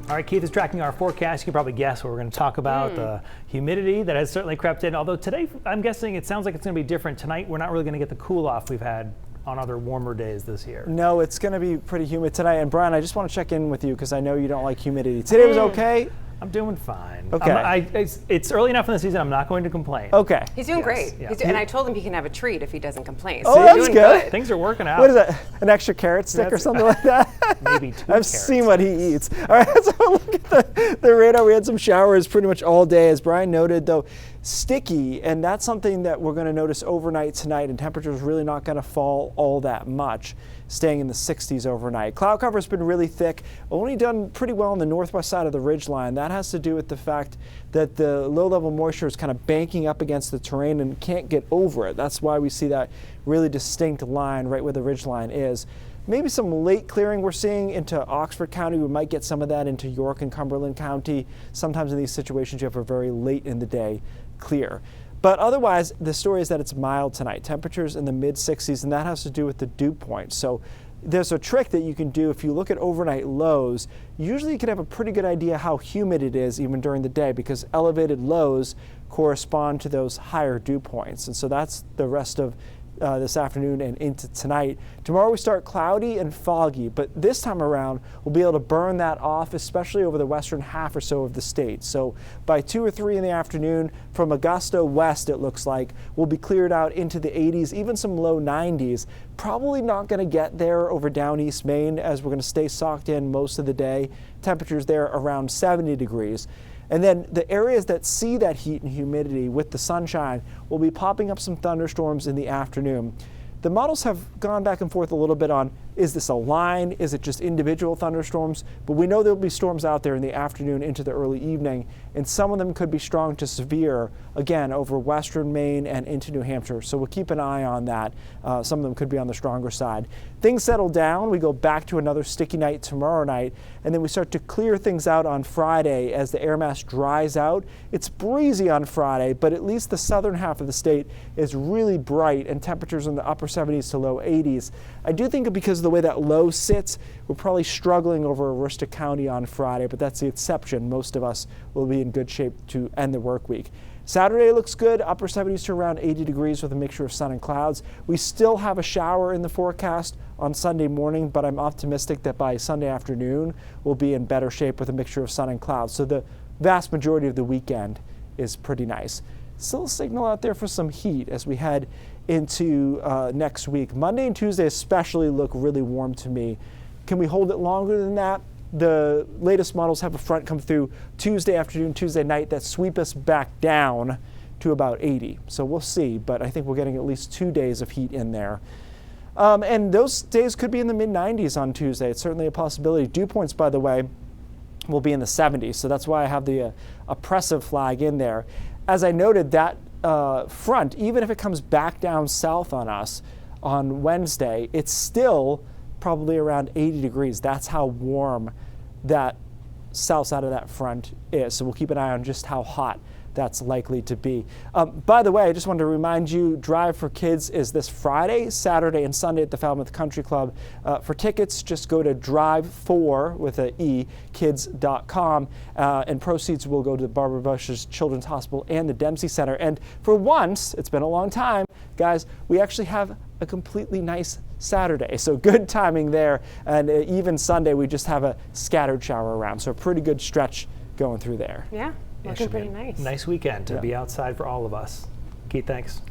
All right, Keith is tracking our forecast. You can probably guess what we're going to talk about. The humidity that has certainly crept in. Although today, I'm guessing it sounds like it's going to be different. Tonight, we're not really going to get the cool off we've had on other warmer days this year. No, it's going to be pretty humid tonight. And Brian, I just want to check in with you because I know you don't like humidity. Today was okay? I'm doing fine. Okay. It's early enough in the season. I'm not going to complain. Okay. He's doing great. Yeah. And I told him he can have a treat if he doesn't complain. Oh, So that's he's doing good. Things are working out. What is that? An extra carrot stick or something like that? Maybe 2 I've carrots. seen what he eats. All right, let's have a look at the radar. We had some showers pretty much all day, as Brian noted, though sticky, and that's something that we're going to notice overnight tonight, and temperatures really not going to fall all that much, staying in the 60s overnight. Cloud cover has been really thick, only done pretty well on the northwest side of the ridge line. That has to do with the fact that the low-level moisture is kind of banking up against the terrain and can't get over it. That's why we see that really distinct line right where the ridge line is. Maybe some late clearing we're seeing into Oxford County. We might get some of that into York and Cumberland County. Sometimes in these situations you have a very late in the day clear. But otherwise, the story is that it's mild tonight. Temperatures in the mid-60s, and that has to do with the dew point. So there's a trick that you can do if you look at overnight lows. Usually you can have a pretty good idea how humid it is even during the day because elevated lows correspond to those higher dew points. And so that's the rest of this afternoon and into tonight. Tomorrow we start cloudy and foggy, but this time around we'll be able to burn that off, especially over the western half or so of the state. So by 2 or 3 in the afternoon from Augusta west, it looks like we'll be cleared out into the 80s, even some low 90s. Probably not going to get there over down East Maine as we're going to stay socked in most of the day. Temperatures there around 70 degrees. And then the areas that see that heat and humidity with the sunshine will be popping up some thunderstorms in the afternoon. The models have gone back and forth a little bit on, is this a line? Is it just individual thunderstorms? But we know there'll be storms out there in the afternoon into the early evening, and some of them could be strong to severe, again, over western Maine and into New Hampshire. So we'll keep an eye on that. Some of them could be on the stronger side. Things settle down. We go back to another sticky night tomorrow night, and then we start to clear things out on Friday as the air mass dries out. It's breezy on Friday, but at least the southern half of the state is really bright, and temperatures in the upper 70s to low 80s. I do think because of the way that low sits, we're probably struggling over Aroostook County on Friday, but that's the exception. Most of us will be in good shape to end the work week. Saturday looks good, upper 70s to around 80 degrees with a mixture of sun and clouds. We still have a shower in the forecast on Sunday morning, but I'm optimistic that by Sunday afternoon we'll be in better shape with a mixture of sun and clouds. So the vast majority of the weekend is pretty nice. Still a signal out there for some heat as we head into next week. Monday and Tuesday especially look really warm to me. Can we hold it longer than that? The latest models have a front come through Tuesday afternoon, Tuesday night that sweep us back down to about 80. So we'll see, but I think we're getting at least 2 days of heat in there. And those days could be in the mid-90s on Tuesday. It's certainly a possibility. Dew points, by the way, will be in the 70s, so that's why I have the oppressive flag in there. As I noted, that front, even if it comes back down south on us on Wednesday, it's still probably around 80 degrees. That's how warm that south side of that front is. So we'll keep an eye on just how hot that's likely to be. By the way, I just wanted to remind you, Drive for Kids is this Friday, Saturday, and Sunday at the Falmouth Country Club. For tickets, just go to drive4 with an E, kids.com, and proceeds will go to the Barbara Bush's Children's Hospital and the Dempsey Center. And for once, it's been a long time, guys, we actually have a completely nice Saturday. So good timing there. And even Sunday, we just have a scattered shower around. So a pretty good stretch going through there. Yeah, looking pretty nice. Nice weekend to be outside for all of us. Keith, thanks.